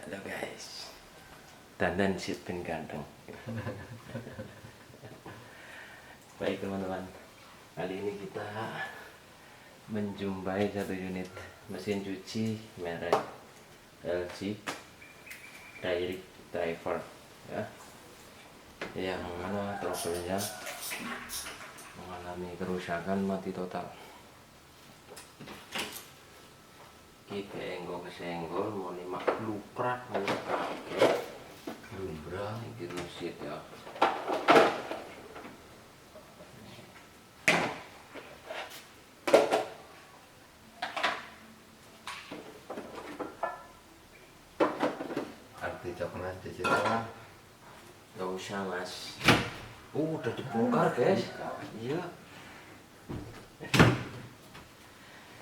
Halo guys, dandan sip ben ganteng. Baik teman-teman, kali ini kita menjumpai satu unit mesin cuci merek LG Direct Driver ya, yang mana trouble-nya mengalami kerusakan mati total. Iki enggol kesenggol mau mak luprak mau kakek lumbrah iki rusit ya. Arti coklat digital Gak usah mas, udah dibongkar guys. Iya,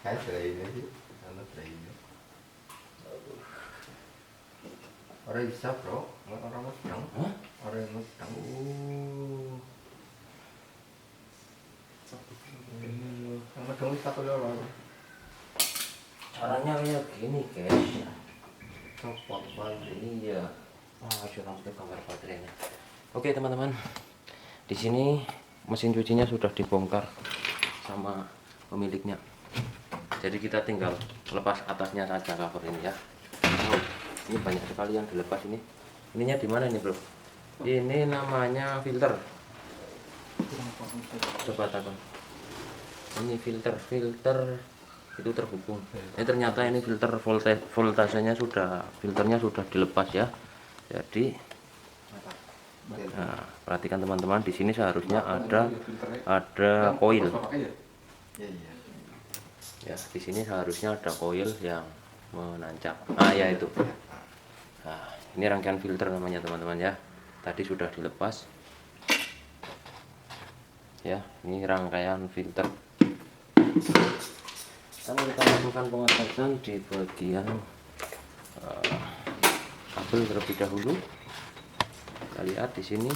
kayak drainnya sih, ada drainnya. Orang bisa bro, orang medang, orang medang. Yang medang satu lor. caranya kayak gini guys. Copot balik. Iya, sudah langsung gambar baterainya. Oke teman-teman, di sini mesin cucinya sudah dibongkar sama pemiliknya. Jadi kita tinggal lepas atasnya saja cover ini ya. Ini banyak sekali yang dilepas ini. Ininya di mana ini bro? Ini namanya filter. Coba takon. Ini filter itu terhubung. Ini ternyata ini filter voltasenya filternya sudah dilepas ya. Jadi nah, perhatikan teman-teman, di sini seharusnya ada koil. Ya, di sini seharusnya ada koil yang menancap. Ya itu. Nah, ini rangkaian filter namanya teman-teman ya. Tadi sudah dilepas. Ya, ini rangkaian filter. Lalu kita lakukan pengetesan di bagian kabel terlebih dahulu. Kita lihat di sini.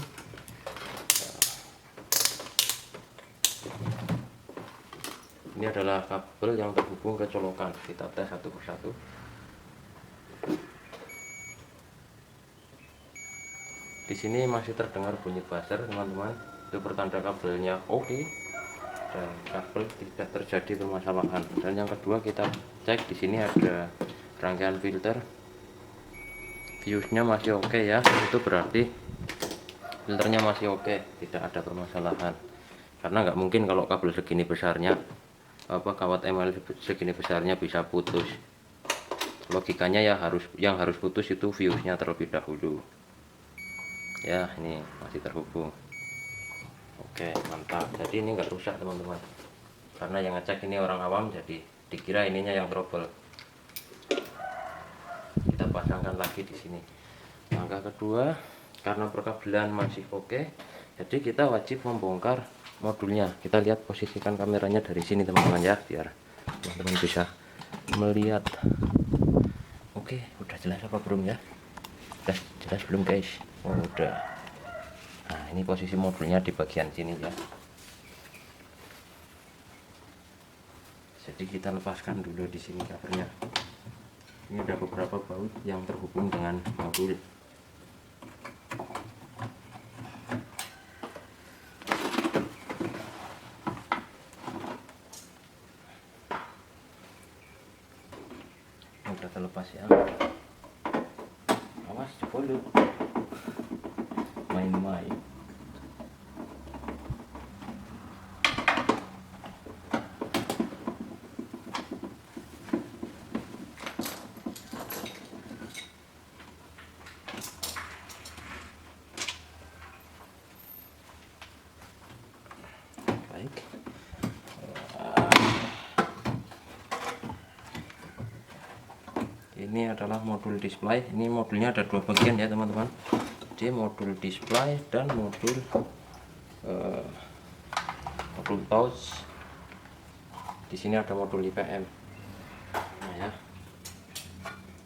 Ini adalah kabel yang terhubung ke colokan. Kita tes satu persatu. Di sini masih terdengar bunyi buzzer teman-teman. Itu pertanda kabelnya oke. Dan kabel tidak terjadi permasalahan. Dan yang kedua kita cek di sini ada rangkaian filter, fuse-nya masih oke ya, itu berarti filternya masih oke, tidak ada permasalahan. Karena nggak mungkin kalau kabel segini besarnya, kawat ML segini besarnya bisa putus. Logikanya ya yang harus putus itu fuse-nya terlebih dahulu. Ya ini masih terhubung. Oke mantap, jadi ini nggak rusak teman-teman, karena yang ngecek ini orang awam, jadi dikira ininya yang trouble. Kita pasangkan lagi di sini. Langkah kedua, karena perkabelan masih oke, jadi kita wajib membongkar modulnya. Kita lihat, posisikan kameranya dari sini teman-teman ya, biar teman-teman bisa melihat. Oke, udah jelas apa belum ya? Udah jelas belum guys? Oh, udah. Nah, ini posisi modulnya di bagian sini ya. Jadi kita lepaskan dulu di sini covernya. Ini ada beberapa baut yang terhubung dengan modul. Udah terlepas ya. Awas, jebol lu. Main-main. Baik. Ini adalah modul display. Ini modulnya ada dua bagian ya teman-teman. Jadi modul display dan modul touch. Di sini ada modul IPM. Nah ya,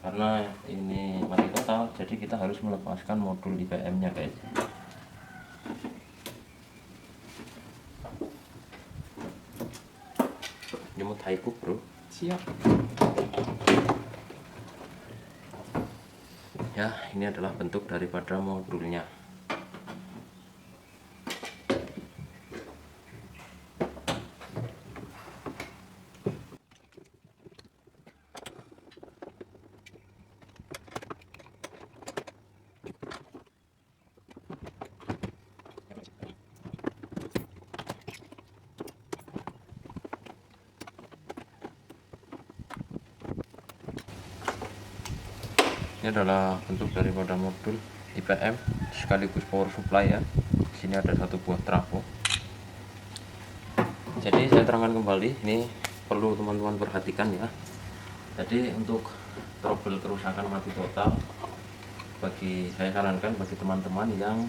karena ini mati total, jadi kita harus melepaskan modul IPM-nya guys. Jemput haiku bro. Siap. Ya, ini adalah bentuk daripada modulnya. Ini adalah bentuk daripada modul IPM sekaligus power supply ya. Di sini ada satu buah trafo. Jadi saya terangkan kembali, ini perlu teman-teman perhatikan ya. Jadi untuk trouble kerusakan mati total, saya sarankan bagi teman-teman yang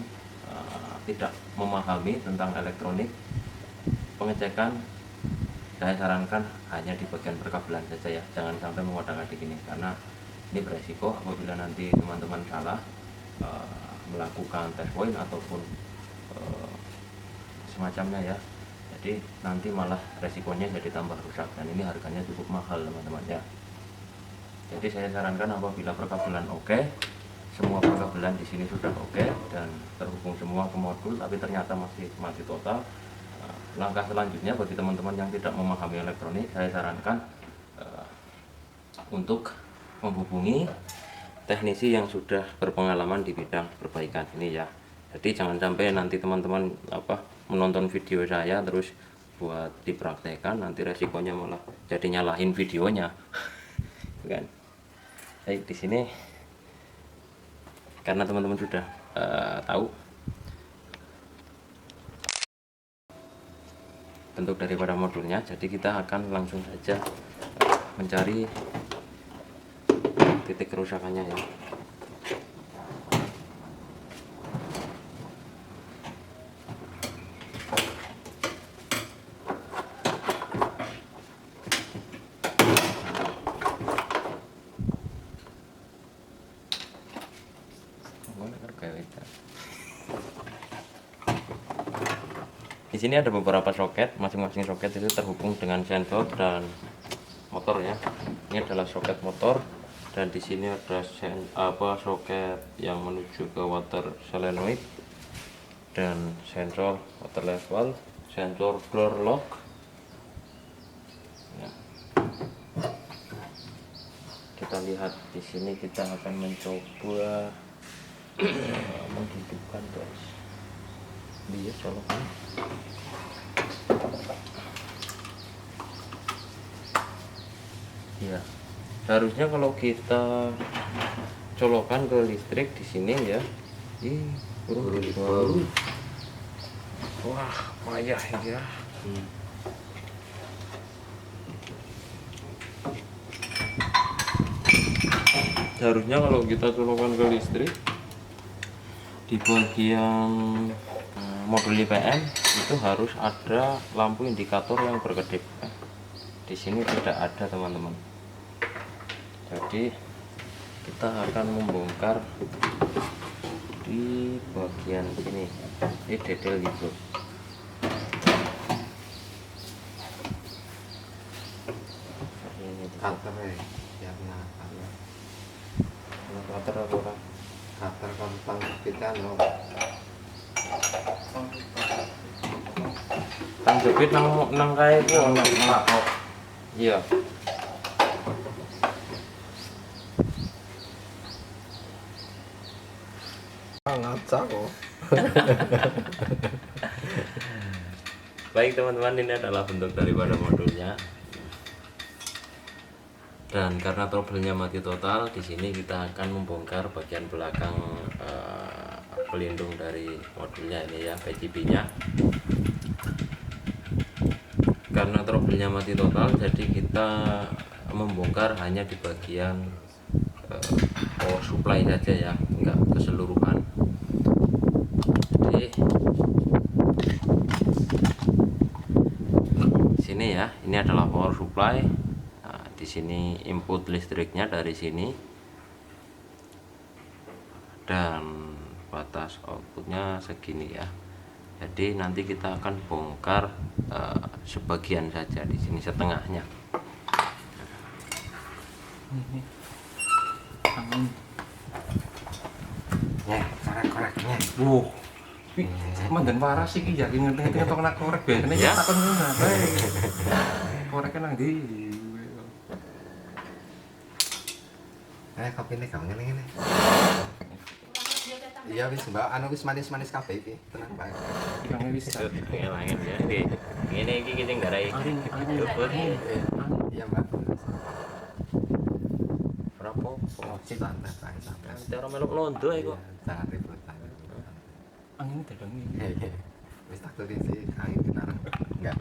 tidak memahami tentang elektronik, pengecekan saya sarankan hanya di bagian perkabelan saja ya. Jangan sampai mengotak-atik ini, karena ini beresiko apabila nanti teman-teman salah melakukan test point ataupun semacamnya ya. Jadi nanti malah resikonya jadi tambah rusak, dan ini harganya cukup mahal teman-teman ya. Jadi saya sarankan apabila perkabelan oke, semua perkabelan di sini sudah oke dan terhubung semua ke modul, tapi ternyata masih mati total, langkah selanjutnya bagi teman-teman yang tidak memahami elektronik, saya sarankan untuk menghubungi teknisi yang sudah berpengalaman di bidang perbaikan ini ya. Jadi jangan sampai nanti teman-teman menonton video saya terus buat dipraktekkan, nanti resikonya malah jadi nyalahin videonya kan. Baik, di sini karena teman-teman sudah tahu bentuk daripada modulnya, jadi kita akan langsung saja mencari titik kerusakannya ya. Di sini ada beberapa soket, masing-masing soket itu terhubung dengan sensor dan motor ya. Ini adalah soket motor, dan di sini ada soket yang menuju ke water solenoid dan sensor water level, sensor door lock ya. Kita lihat di sini, kita akan mencoba menghidupkan guys. Dia colokan. Ya, seharusnya kalau kita colokan ke listrik di sini ya, wah payah ya. Seharusnya kalau kita colokan ke listrik di bagian modul IPM itu harus ada lampu indikator yang berkedip. Di sini tidak ada teman-teman. Jadi kita akan membongkar di bagian sini. Ini detail gitu. Cutter ya, Cutter apa orang? cutter kentang kita loh. Tang jepit nang kae ku ono kok. Iya. Ngaca kok. Baik teman-teman, ini adalah bentuk daripada modulnya. Dan karena trouble-nya mati total, di sini kita akan membongkar bagian belakang pelindung dari modulnya ini ya, PCB-nya. Karena trouble-nya mati total, jadi kita membongkar hanya di bagian power supply saja ya, enggak keseluruhan. Jadi sini ya, ini adalah power supply. Nah, di sini input listriknya dari sini, dan batas outputnya segini ya. Jadi nanti kita akan bongkar sebagian saja, di sini setengahnya. Wuh. Mandan waras iki yakin ngerti ngetok nak korek biasane Ya. takon ngono bae. Korek nang ndi? Kopi ini gampang ngene. Iya wis Mbak, anu wis manis-manis kabeh iki. Tenang bae. Ilangnya bisa. Ngilangin ya. Ngene iki kita nggarai. Iya Mbak. Berapa? Santai santai. Cara melok londo iku. Jangan ribut. Angin dagang iki. Wis tak tulis sih angin benar. Enggak.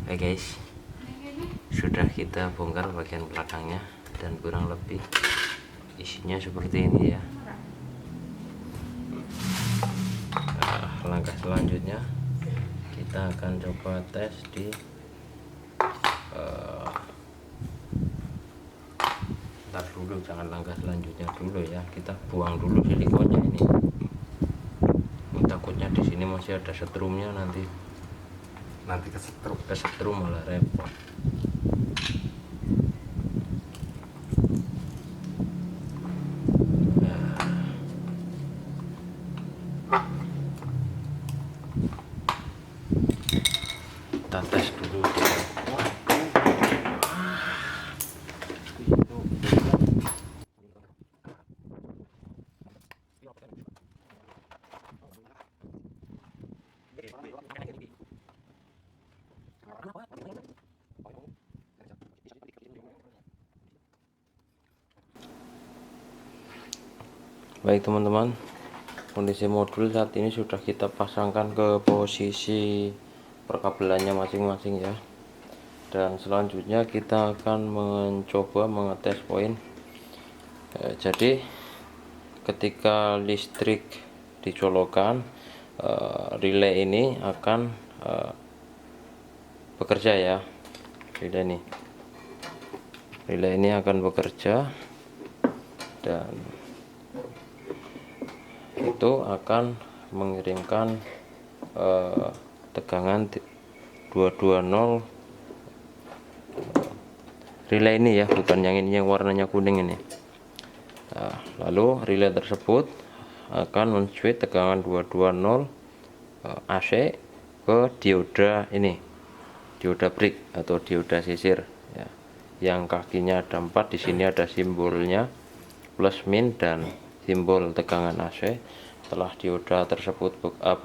Oke guys, sudah kita bongkar bagian belakangnya dan kurang lebih isinya seperti ini ya. Langkah selanjutnya kita akan coba tes di ntar dulu, jangan langkah selanjutnya dulu ya, kita buang dulu silikonnya ini. Takutnya di sini masih ada setrumnya, nanti kesetrum malah repot. Kita tes dulu. Baik teman-teman, kondisi modul saat ini sudah kita pasangkan ke posisi perkabelannya masing-masing ya. Dan selanjutnya kita akan mencoba mengetes poin. Jadi ketika listrik dicolokkan, relay ini akan bekerja ya. Relay ini akan bekerja dan itu akan mengirimkan tegangan 220 relay ini ya, bukan yang ini yang warnanya kuning ini. Lalu relay tersebut akan men-switch tegangan 220 AC ke dioda ini, dioda brick atau dioda sisir ya, yang kakinya ada 4. Di sini ada simbolnya plus min dan simbol tegangan AC. Setelah dioda tersebut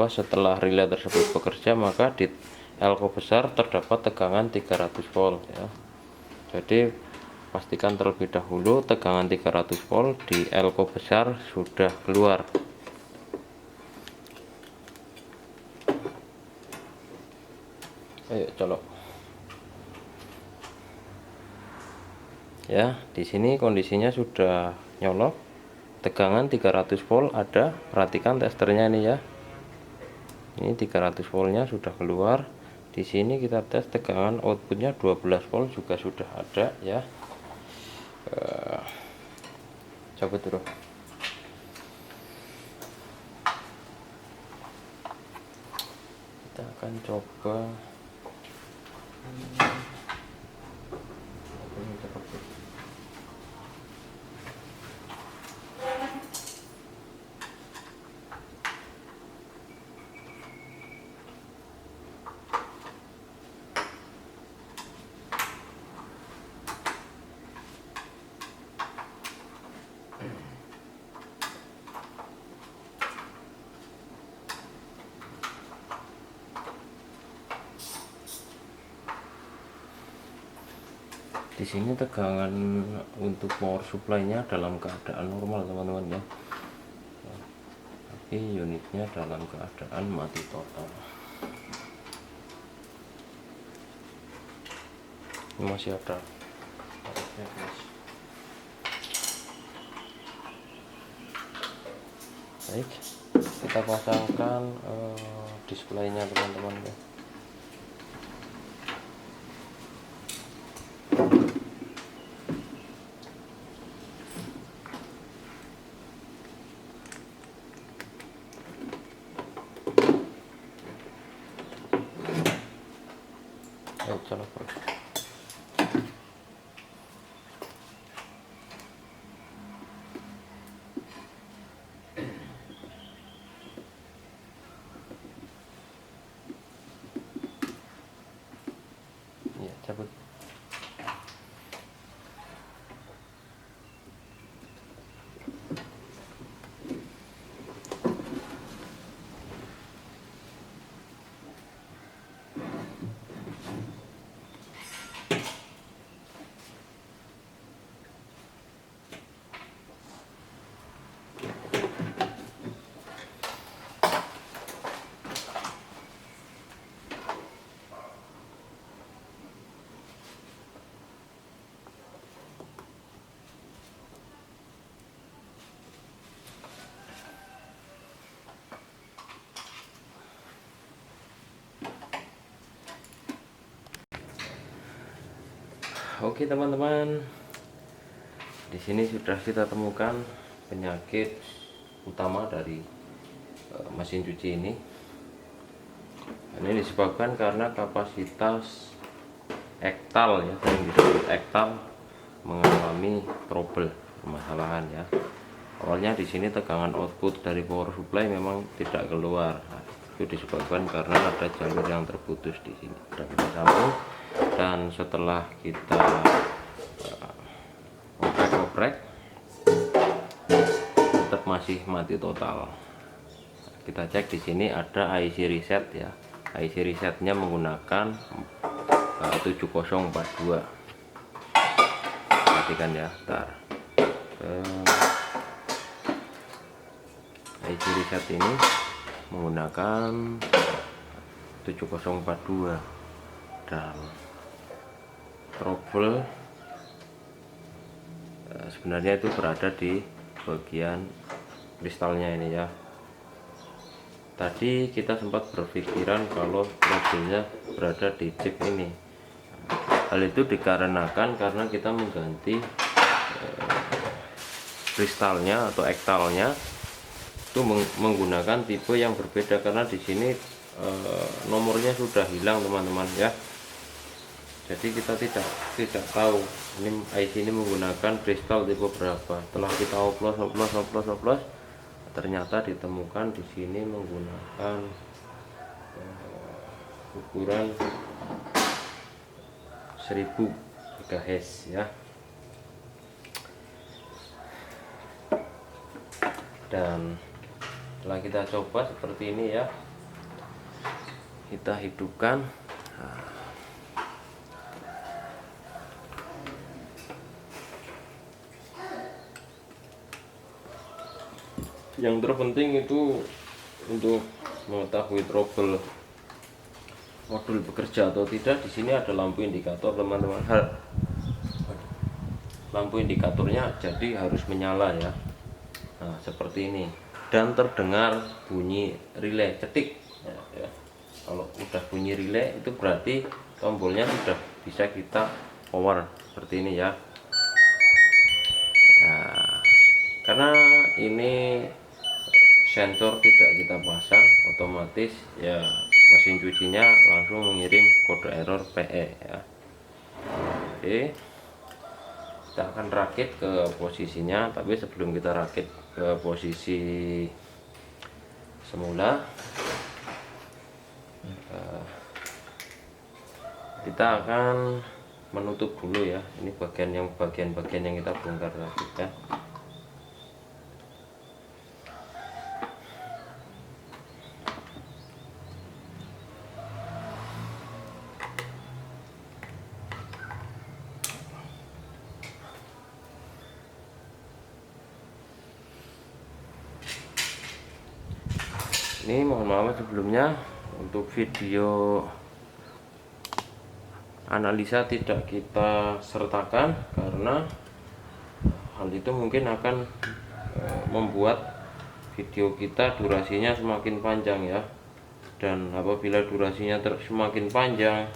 setelah relay tersebut bekerja, maka di elko besar terdapat tegangan 300 volt ya. Jadi pastikan terlebih dahulu tegangan 300 volt di elko besar sudah keluar. Ayo colok. Ya, di sini kondisinya sudah nyolok. Tegangan 300 volt ada, perhatikan testernya ini ya. Ini 300 voltnya sudah keluar. Di sini kita tes tegangan outputnya 12 volt juga sudah ada ya. Coba dulu. Kita akan coba di sini tegangan untuk power supply-nya dalam keadaan normal teman-teman ya, tapi unitnya dalam keadaan mati total. Ini masih ada harusnya guys. Baik, kita pasangkan display-nya teman-teman ya. Ayo colok bro. Ya cabut. Oke teman-teman, di sini sudah kita temukan penyakit utama dari mesin cuci ini. Ini disebabkan karena kapasitas ektal ya, yang disebut ektal mengalami trouble, permasalahan ya. Awalnya di sini tegangan output dari power supply memang tidak keluar. Nah, itu disebabkan karena ada jalur yang terputus di sini. Sudah kita sambung, dan setelah kita oprek-oprek tetap masih mati total. Kita cek di sini ada IC reset ya. IC resetnya menggunakan 7042. Perhatikan ya, ntar. IC reset ini menggunakan 7042 dan trouble sebenarnya itu berada di bagian kristalnya ini ya. Tadi kita sempat berpikiran kalau trouble-nya berada di chip ini. Hal itu dikarenakan karena kita mengganti kristalnya atau ektalnya itu menggunakan tipe yang berbeda, karena di sini nomornya sudah hilang teman-teman ya. Jadi kita tidak tahu ini IC ini menggunakan kristal tipe berapa. Setelah kita oplos, ternyata ditemukan di sini menggunakan ukuran 1000 MHz ya. Dan setelah kita coba seperti ini ya, kita hidupkan. Yang terpenting itu untuk mengetahui trouble modul bekerja atau tidak, di sini ada lampu indikator teman-teman. Lampu indikatornya jadi harus menyala ya. Nah seperti ini, dan terdengar bunyi relay cetik ya. Kalau udah bunyi relay itu berarti tombolnya sudah bisa kita power seperti ini ya. Nah, karena ini sensor tidak kita pasang, otomatis ya mesin cucinya langsung mengirim kode error PE ya. Oke, kita akan rakit ke posisinya, tapi sebelum kita rakit ke posisi semula, kita akan menutup dulu ya. Ini bagian-bagian yang kita bongkar tadi ya. Ini mohon maaf sebelumnya untuk video analisa tidak kita sertakan karena hal itu mungkin akan membuat video kita durasinya semakin panjang ya. Dan apabila durasinya semakin panjang,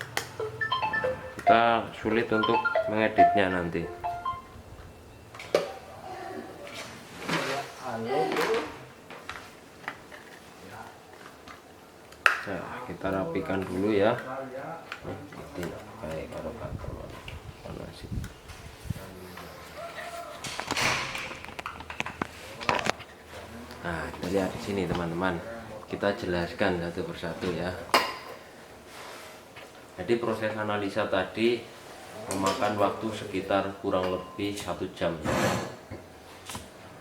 kita sulit untuk mengeditnya nanti. Nah, kita rapikan dulu ya. lihat di sini teman-teman, kita jelaskan satu persatu ya. Jadi proses analisa tadi memakan waktu sekitar kurang lebih 1 jam.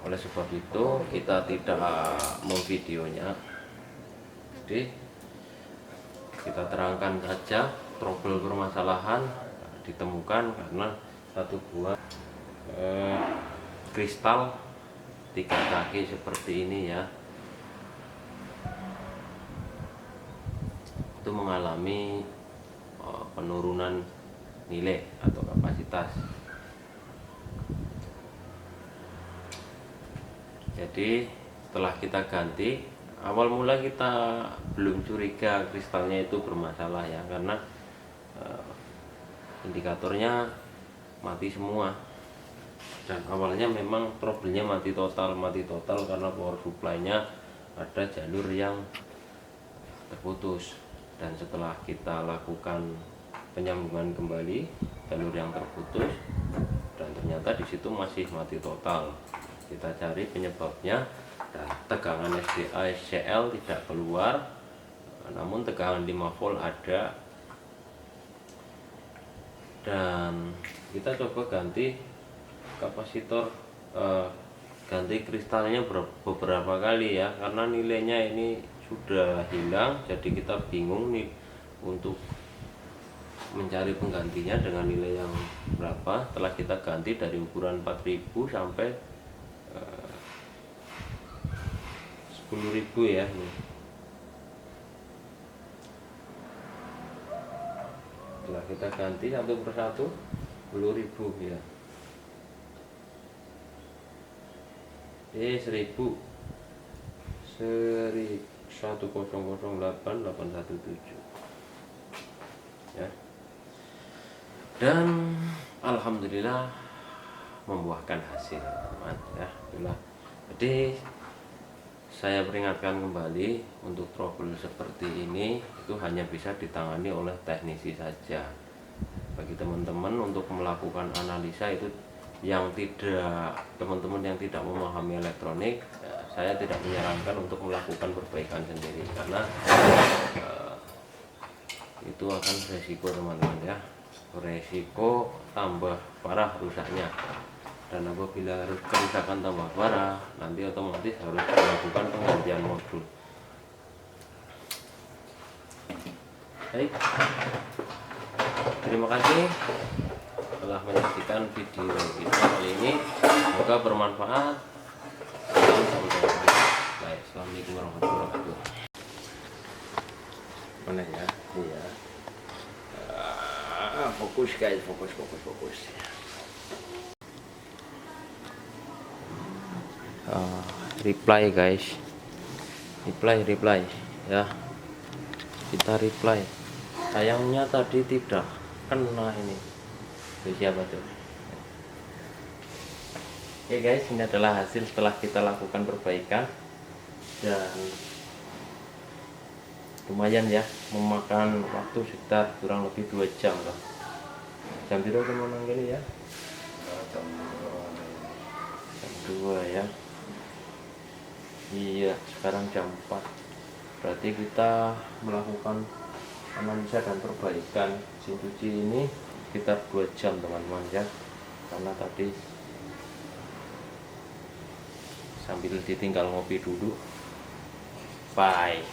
Oleh sebab itu kita tidak memvideonya. Jadi kita terangkan saja trouble permasalahan ditemukan karena satu buah kristal 3 kaki seperti ini ya, itu mengalami penurunan nilai atau kapasitas. Jadi setelah kita ganti, awal mula kita belum curiga kristalnya itu bermasalah ya, karena indikatornya mati semua. Dan awalnya memang trouble-nya mati total karena power supply-nya ada jalur yang terputus. Dan setelah kita lakukan penyambungan kembali jalur yang terputus, dan ternyata di situ masih mati total. Kita cari penyebabnya, dan tegangan SDA SCL tidak keluar, namun tegangan 5 volt ada. Dan kita coba ganti kapasitor, ganti kristalnya beberapa kali ya, karena nilainya ini sudah hilang. Jadi kita bingung nih untuk mencari penggantinya dengan nilai yang berapa. Setelah kita ganti dari ukuran 4000 sampai 10.000 ya nih. Setelah kita ganti satu persatu 10.000 ya. 1008,817 ya. Dan alhamdulillah membuahkan hasil teman ya. Jadi saya peringatkan kembali, untuk trouble seperti ini itu hanya bisa ditangani oleh teknisi saja. Bagi teman-teman untuk melakukan analisa itu yang tidak, teman-teman yang tidak memahami elektronik, saya tidak menyarankan untuk melakukan perbaikan sendiri, karena itu akan resiko teman-teman ya, resiko tambah parah rusaknya. Dan apabila kerusakan tambah parah, nanti otomatis harus melakukan penggantian modul. Baik, terima kasih telah menyaksikan video kita kali ini, semoga bermanfaat. Baik, assalamualaikum warahmatullahi wabarakatuh. Mana ya? Iya. Fokus guys, fokus. Reply guys, reply ya. Kita reply. Sayangnya tadi tidak kena ini. Siapa tuh? Oke guys, ini adalah hasil setelah kita lakukan perbaikan, dan lumayan ya, memakan waktu sekitar kurang lebih 2 jam lah. Jam berapa teman gini ya? Jam 2 ya. Iya, sekarang jam 4. Berarti kita melakukan analisa dan perbaikan mesin cuci ini sekitar 2 jam teman-teman ya, karena tadi sambil ditinggal ngopi dulu. Bye.